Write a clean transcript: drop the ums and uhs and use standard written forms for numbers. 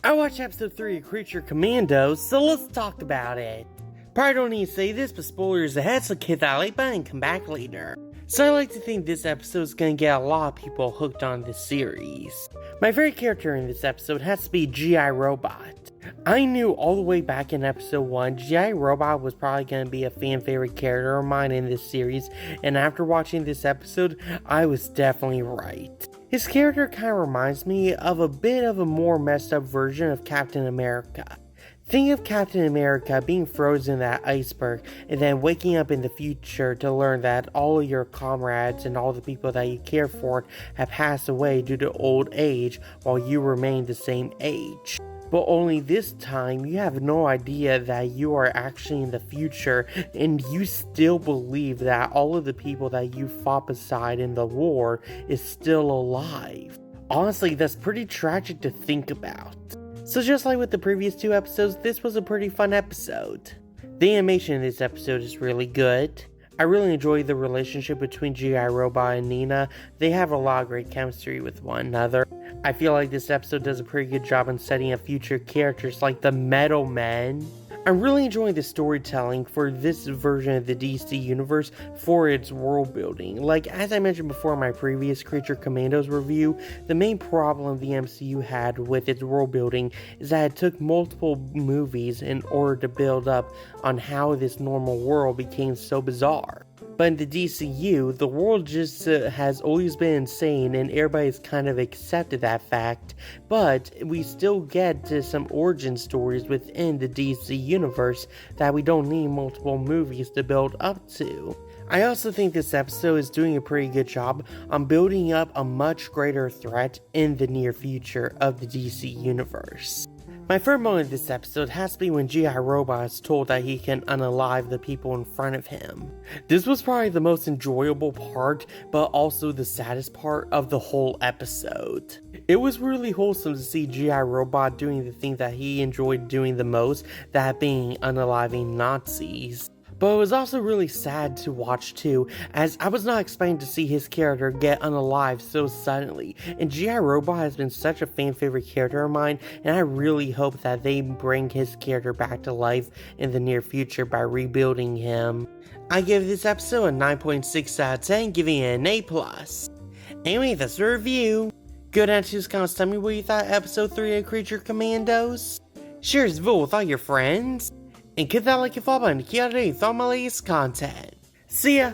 I watched episode 3 of Creature Commandos, so let's talk about it. Probably don't need to say this, but spoilers ahead, so hit that like button and come back later. So I like to think this episode is going to get a lot of people hooked on this series. My favorite character in this episode has to be G.I. Robot. I knew all the way back in episode 1, G.I. Robot was probably going to be a fan favorite character of mine in this series, and after watching this episode, I was definitely right. His character kind of reminds me of a bit of a more messed up version of Captain America. Think of Captain America being frozen in that iceberg and then waking up in the future to learn that all of your comrades and all the people that you care for have passed away due to old age while you remain the same age. But only this time, you have no idea that you are actually in the future and you still believe that all of the people that you fought beside in the war is still alive. Honestly, that's pretty tragic to think about. So just like with the previous 2 episodes, this was a pretty fun episode. The animation in this episode is really good. I really enjoy the relationship between G.I. Robot and Nina. They have a lot of great chemistry with one another. I feel like this episode does a pretty good job in setting up future characters like the Metal Men. I'm really enjoying the storytelling for this version of the DC universe for its world building. Like, as I mentioned before in my previous Creature Commandos review, the main problem the MCU had with its world building is that it took multiple movies in order to build up on how this normal world became so bizarre. But in the DCU, the world just has always been insane and everybody's kind of accepted that fact, but we still get to some origin stories within the DC universe that we don't need multiple movies to build up to. I also think this episode is doing a pretty good job on building up a much greater threat in the near future of the DC universe. My favorite moment of this episode has to be when G.I. Robot is told that he can unalive the people in front of him. This was probably the most enjoyable part, but also the saddest part of the whole episode. It was really wholesome to see G.I. Robot doing the thing that he enjoyed doing the most, that being unaliving Nazis. But it was also really sad to watch too, as I was not expecting to see his character get unalived so suddenly, and G.I. Robot has been such a fan favorite character of mine, and I really hope that they bring his character back to life in the near future by rebuilding him. I give this episode a 9.6 out of 10, giving it an A+. Anyway, that's the review. Go down to the comments, tell me what you thought of episode 3 of Creature Commandos. Share this video with all your friends. And hit that like and follow button to keep up to date with all my latest content. See ya!